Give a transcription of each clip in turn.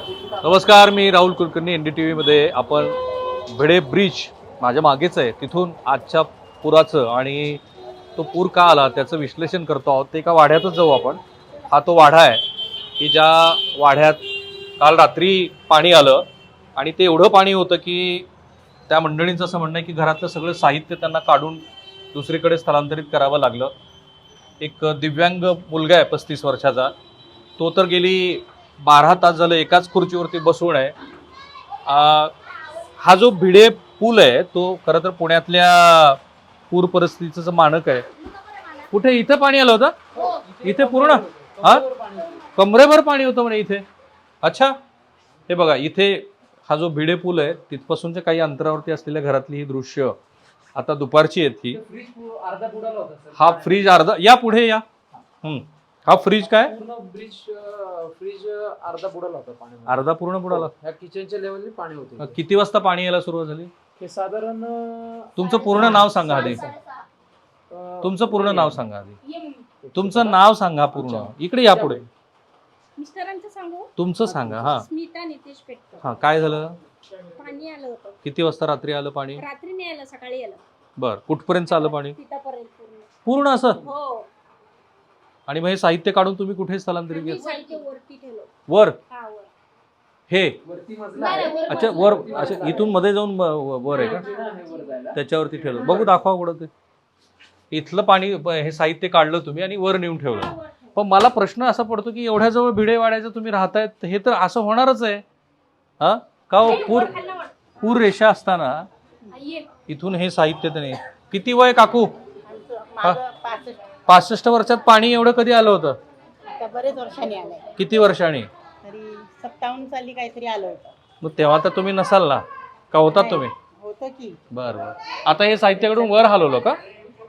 नमस्कार, मी राहुल कुलकर्णी. NDTV मध्ये आपण भिडे ब्रिज माझ्या मागेच आहे, तिथून आजच्या पुराचं आणि तो पूर का आला त्याचं विश्लेषण करतो आहोत. ते एका वाड्यातच जाऊ आपण. हा तो वाडा आहे की ज्या वाड्यात काल रात्री पाणी आलं आणि ते एवढं पाणी होतं की त्या मंडळींचं असं म्हणणं आहे की घरातलं सगळं साहित्य त्यांना काढून दुसरीकडे स्थलांतरित करावं लागलं. एक दिव्यांग मुलगा आहे 35 वर्षाचा, तो तर गेली 12 तास झालं एकाच खुर्चीवरती बसून आहे. हा जो भिडे पूल आहे तो खरं तर पुण्यातल्या पूर परिस्थितीचं मानक आहे. कुठे इथं पाणी आलं होतं? इथे पूर्ण हा कमरेभर पाणी होतं म्हणे इथे. अच्छा, हे बघा इथे हा जो भिडे पूल आहे तिथपासूनच्या काही अंतरावरती असलेल्या घरातली ही दृश्य आता दुपारची आहेत ही. हा फ्रीज अर्धा या पुढे या. हा फ्रीज काय फ्रीज अर्धा बुडाला होता पाणी. अर्धा पूर्ण बुडाला. ह्या किचनच्या लेवलनी पाणी होते. किती वाजता पाणी यायला सुरुवात झाली? हे साधारण तुमचं पूर्ण नाव सांगा आधी. तुमचं पूर्ण नाव सांगा आधी. तुमचं नाव सांगा पूर्ण. इकडे या पुढे. मिस्टरांचं सांगू? तुमचं सांगा. हा स्मिता नितेश पेटकर. हा काय झालं? पाणी आलं होतं. किती वाजता रात्री आलं पाणी? रात्री नाही आलं, सकाळी आलं. बर, कुठपर्यंत आलं पाणी? तिथपर्यंत पूर्ण. पूर्ण असं? हो. आणि मग हे साहित्य काढून तुम्ही कुठे स्थलांतरित आम्ही केलं? साहित्य वरती ठेवलं. वर? हा, वर. हे वरती मजला नाही, आहे. वर अच्छा, मजला. वर. अच्छा, इथून मध्ये जाऊन वर आहे का? वर जायला. त्याच्यावरती ठेवलं. बघू, दाखवा कुठं ते. इथलं पाणी हे साहित्य काढलं तुम्ही आणि वर नेऊन ठेवलं. हा, वर ठेवलं. पण मला प्रश्न असा पडतो की एवढ्या जवळ भिडेवाड्याचं तुम्ही राहतायत, हे तर असं होणारच आहे. हा का हो? वर खाल्लं वर. पूर रेषा असताना हा, ये. इथून हे साहित्य त्याने. किती वय काकू? माझं 65 65 वर्षात पाणी एवढं कधी आलं होतं? आता बरेच वर्षांनी आलंय. किती वर्षांनी? तरी 57 साली काहीतरी आलं होतं. मग तेव्हा तर तुम्ही नसाल ना, का होतात तुम्ही? होतं की. बरं बरं. आता हे साहित्याकडून वर हलवलं का?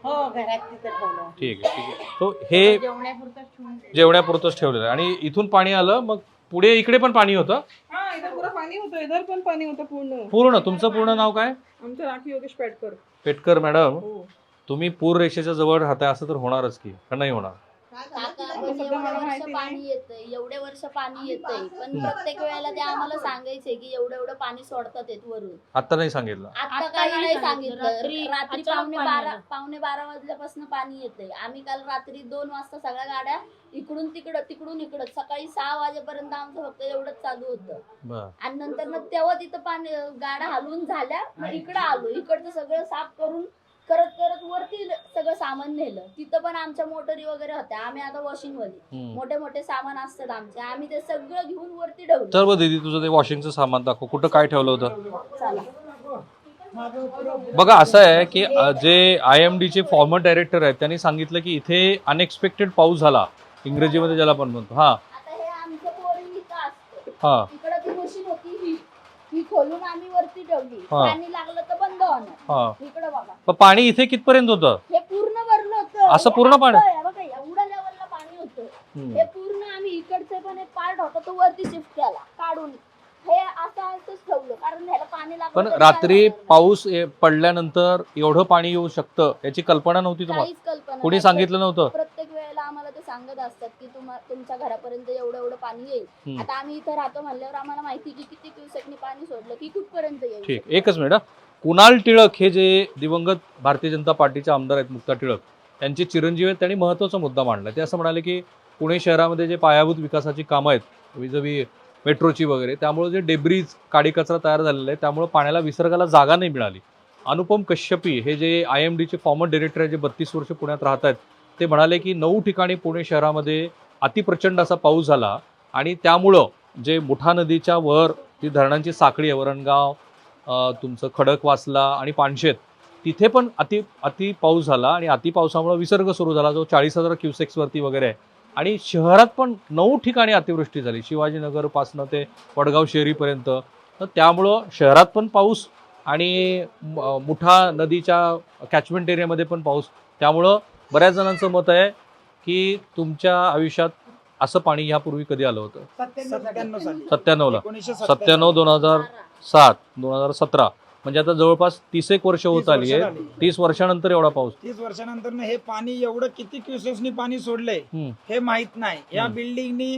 हो, घरात तिथं ठेवलं. ठीक आहे, ठीक आहे. तो हे जेवण्यापुरतं ठेवून. जेवण्यापुरतंच ठेवलेलं आहे. आणि इथून पाणी आलं, मग पुढे इकडे पण पाणी होतं? हा, इधर पूरा पाणी होतं. इधर पण पाणी होतं पूर्ण. पूर्ण. तुमचं पूर्ण नाव काय? आमचं राखी योगेश पेटकर. पेटकर मॅडम, हो. तुम्ही पूर रेषेच्या जवळ राहताय असं तर होणारच की, का नाही होणार? काका, आता पण सध्या मला एवढे वर्ष माहिती पाणी नाही. येतंय, एवढे वर्ष पाणी येतंय, पण प्रत्येक वेळेला ते आम्हाला सांगायचे की एवढं एवढं पाणी सोडतात येत वरून. आता नाही सांगितलं. आता काही नाही सांगितलं. रात्री अचानक पावणे पाणी आलं. पावणे 12 वाजल्यापासून पाणी येतंय. आम्ही काल रात्री 2 वाजता सगळ्या गाड्या इकडून तिकडं तिकडून इकडं, सकाळी 6 वाजेपर्यंत आमचं फक्त एवढंच चालू होतं. बर. आणि नंतर तेव्हा तिथं पाणी गाड्या हलवून झाल्या, मग इकडं आलो. इकडचं सगळं साफ करून करत करत वरती सगळं सामान नेलं. तिथं पण आमच्या मोटरी वगैरे होत्या. आम्ही आता वॉशिंग मध्ये मोठे मोठे सामान असतात आमचे, आम्ही ते सगळं घेऊन वरती ठेवलं. तर बघ दीदी, तुझं ते वॉशिंगचं सामान दाखव. कुठं काय ठेवलं होतं? चला. बघा, असं आहे की जे IMD चे फॉर्मर डायरेक्टर आहेत त्यांनी सांगितलं की इथे अनएक्सपेक्टेड पाऊस झाला, इंग्रजीमध्ये ज्याला आपण म्हणतो. हा आता हे आमचं बोरिंग इथं असतं. हा इकडं ती मशीन होती, ही खोलून आम्ही वरती ठेवली. हा. पाणी लागलं तर बंद होणार. हा. इकडं बघा, पण पाणी इथे कितपर्यंत होतं? हे पूर्ण भरलं होतं. असं हे पूर्ण पाणी? असं आहे, बघा एवढ्या लेवलला पाणी होतं. हे पूर्ण आम्ही इकडचे पण एक पार्ट होता तो वरती शिफ्ट केला काढून. हे असं असंच ठेवलं कारण ह्याला पाणी लागलं. पण तरी रात्री काय होणार? पाऊस पडल्यानंतर एवढं पाणी येऊ शकतं याची कल्पना नव्हती तुम्हाला? काहीच कल्पना कोणी नाही. सांगितलं नव्हतं? प्रत्येक वेळेला आम्हाला ते सांगत असतात की तुमच्या घरापर्यंत एवढं एवढं पाणी येईल. आता आम्ही इथं राहतो म्हणल्यावर आम्हाला माहिती की किती दिवसांनी पाणी सोडलं की कुठपर्यंत येईल. ठीक, एकच मिनिट. कुणाल टिळक हे जे दिवंगत भारतीय जनता पार्टीचे आमदार आहेत, मुक्ता टिळक त्यांचे चिरंजीव आहेत, त्यांनी महत्त्वाचा मुद्दा मांडला. ते असं म्हणाले की पुणे शहरामध्ये जे पायाभूत विकासाची कामं आहेत विजवी मेट्रोची वगैरे, त्यामुळे जे डेब्रीज काडी कचरा तयार झालेला आहे त्यामुळे पाण्याला विसर्गाला जागा नाही मिळाली. अनुपम कश्यपी हे जे IMD चे फॉर्मर डायरेक्टर आहेत, जे 32 वर्ष पुण्यात राहत आहेत, ते म्हणाले की 9 ठिकाणी पुणे शहरामध्ये अतिप्रचंड असा पाऊस झाला आणि त्यामुळं जे मुठा नदीच्या वर ती धरणांची साखळी आहे, वरणगाव, तुमचं खडकवासला आणि पानशेत, तिथे पण अति पाऊस झाला आणि अति पावसामुळे विसर्ग सुरू झाला जो 40,000 क्युसेक्सवरती वगैरे आहे. आणि शहरात पण 9 ठिकाणी अतिवृष्टी झाली, शिवाजीनगरपासनं ते वडगाव शहरीपर्यंत. तर त्यामुळं शहरात पण पाऊस आणि मुठा नदीच्या कॅचमेंट एरियामध्ये पण पाऊस. त्यामुळं बऱ्याच जणांचं मत आहे की तुमच्या आयुष्यात असं पाणी यापूर्वी कधी आलं होतं? 97ला. 97, 2007, 2017, म्हणजे आता जवळपास 30 वर्ष होत आली आहे. 30 वर्षानंतर एवढा पाऊस. 30 वर्षानंतर हे पाणी एवढं किती क्युसेक्सनी पाणी सोडलंय हे माहित नाही. या बिल्डिंगनी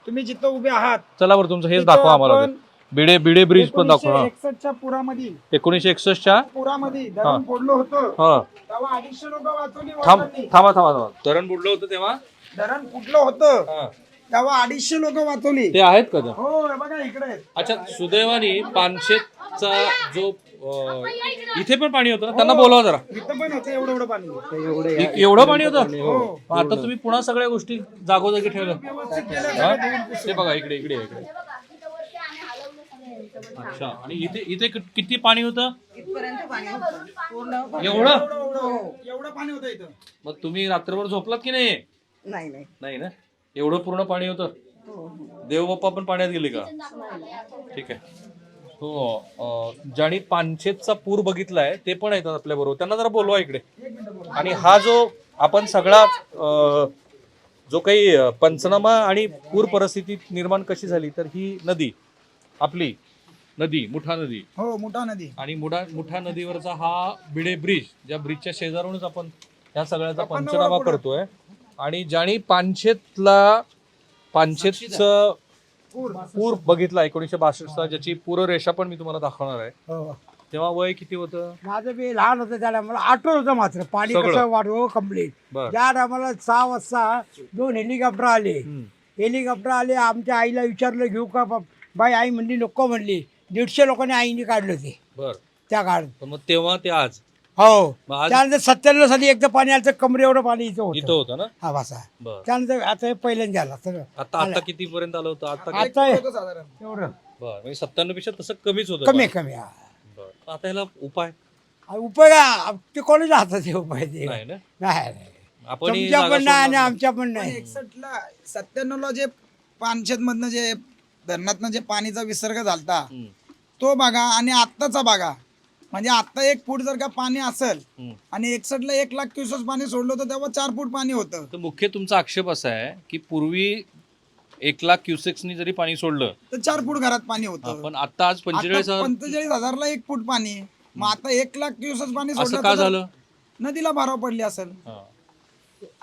तुम्ही जिथं उभे आहात चला बरं तुमचं हेच तिथं दाखवा आम्हाला आपण बिडे बिडे ब्रिज पण दाखवा. 1961च्या पुरामध्ये 1961च्या पुरामध्ये हा. धरण फोडलं होतं हा तेव्हा 250 लोक वाचवली थांब वडिलांनी. थांबा थांबा थांबा धरण बुडलं होतं तेव्हा धरण फुटलं होतं हा. तेव्हा 250 लोक वाचवली. ते आहेत का ते? हो हे बघा इकडे आहेत. अच्छा सुदैवानी पानशेतचा जो इथे पण पाणी होतं ना त्यांना बोलावा जरा. इथं पण होतं एवढं पाणी एवढं पाणी होतं. हो. आता तुम्ही पुन्हा सगळ्या गोष्टी जागोजागी ठेवल्या. व्यवस्थित केलं हा? सगळं. ते बघा इकडे इकडे इकडे. हे बघा तिथं वरती आम्ही हलवलं सगळं यांचं पण. अच्छा आणि इथे इथे किती पाणी होतं इथपर्यंत पाणी होतं पूर्ण एवढं? एवढं पाणी होतं इथं. मग तुम्ही रात्रभर झोपलात की नाही? नाही नाही नाही ना एवढं पूर्ण पाणी होतं. देवबाप्पा पण पाण्यात गेले का? ठीक आहे. हो ज्यांनी पानशेतचा पूर बघितलाय ते पण येतात आपल्या बरोबर. त्यांना जरा बोलवा इकडे. आणि हा जो आपण सगळा जो काही पंचनामा आणि पूर परिस्थिती निर्माण कशी झाली तर ही नदी आपली नदी मुठा नदी हो मुठा नदी आणि मुठा नदीवरचा हा बिडे ब्रिज ज्या ब्रिजच्या शेजारूनच आपण ह्या सगळ्याचा आपण पंचनामा पुढं. करतोय. आणि ज्यांनी पानशेतचं पूर बघितला 1962 ज्याची पूररेषा पण मी तुम्हाला दाखवणार आहे. तेव्हा वय किती होतं? माझं बी लहान होतं त्याला मला आठवत होतं मात्र पाणी सगळं? कसं वाढवं कम्प्लीट. बर ज्या टायमाला 6 वाजता 2 हेलिकॉप्टर आले. हेलिकॉप्टर आले आमच्या आईला विचारलं घेऊ का बाई आई म्हणली नको म्हणली. 150 लोकांनी आईने काढलं ते बर त्या काळात. तर मग तेव्हा ते आज हो मग आज त्यानंतर 97 साली एकदा पाणी आलं तर कमरे एवढं पाणी इथं इथं होतं. होतं ना. हा वासा बर त्यानंतर आता हे पहिल्यांदा आला सगळं आता किती पर्यंत आलं होतं? आता आता होतं साधारण. एवढं बर म्हणजे 97 पेक्षा तसं कमीच होतं. कमी कमी हा. बर आता ह्याला उपाय उपाय ते कोणाच्या हातात आहे उपाय ते नाही ना. नाही आपण ही तुमच्या जागा पण नाही आणि सोडणार आमच्या पण पण नाही. 61ला 97ला जे पानशेत मधनं जे धरणातनं जे पाणीचा विसर्ग झालता हम्म, तो बघा आणि आत्ताचा बघा. म्हणजे आता 1 फूट जर का पाणी असेल हम्म. आणि 61ला 1 लाख क्युसेस पाणी सोडलं होतं तेव्हा 4 फूट पाणी होतं. तर मुख्य तुमचा आक्षेप असा आहे की पूर्वी 1 लाख क्युसेक्सनी जरी पाणी सोडलं तर 4 फूट घरात पाणी होतं. पण आता आज 45,000 45,000ला 1 फूट पाणी. मग आता 1 लाख क्युसेस पाणी असं सोडलं का तर झालं? नदीला भराव पडली असेल. हा.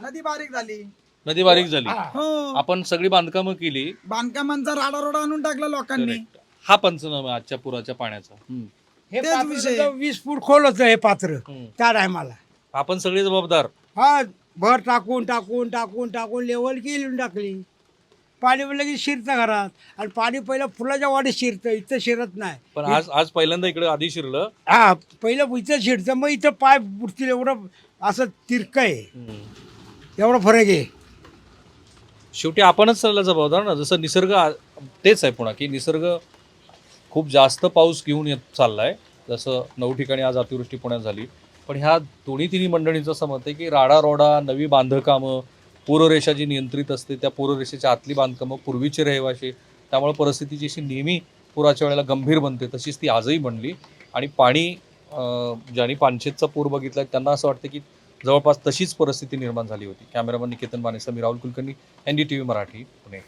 नदी बारीक झाली. नदी बारीक झाली. हो आपण सगळी बांधकामं केली. बांधकामांचा राडारोडा आणून टाकला लोकांनी. Correct. हा पंचनामा आहे आजच्या पुराच्या पाण्याचा. हे तेच पात्र विषय. तर 20 फूट खोल होतं हे पात्र हम्म. त्या टायमाला. आपण सगळे जबाबदार. हा भर टाकून टाकून टाकून टाकून लेवल केली टाकली. पाणी म्हणलं की शिरतं घरात आणि पाणी पहिलं फुलाच्या वाडीत शिरतं इथं शिरत नाही. पण आज पहिल्यांदा इकडे आधी शिरलं. हा पहिलं इथं शिरतं मग इथं पाय बुडतील एवढं असं तिरकं आहे. एवढा फरक आहे. शेवटी आपणच त्याला जबाबदार ना. जसं निसर्ग तेच आहे पुन्हा की निसर्ग खूप जास्त पाऊस घेऊन येत चाललाय. जसं 9 ठिकाणी आज अतिवृष्टी पुण्यात झाली. पण ह्या तिन्ही मंडळींचं असं मत आहे की राडारोडा नवी बांधकामं पूररेषा जी नियंत्रित असते त्या पूररेषेच्या आतली बांधकामं पूर्वीचे रहिवाशी त्यामुळे परिस्थिती जशी नेहमी पुराच्या वेळेला गंभीर बनते तशीच ती आजही बनली. आणि पाणी ज्यांनी पानशेतचा पूर बघितला त्यांना असं वाटतं की जवळपास तशीच परिस्थिती निर्माण झाली होती. कॅमेरामन निकेतन बाने, समीर राहुल कुलकर्णी, NDTV मराठी, पुणे.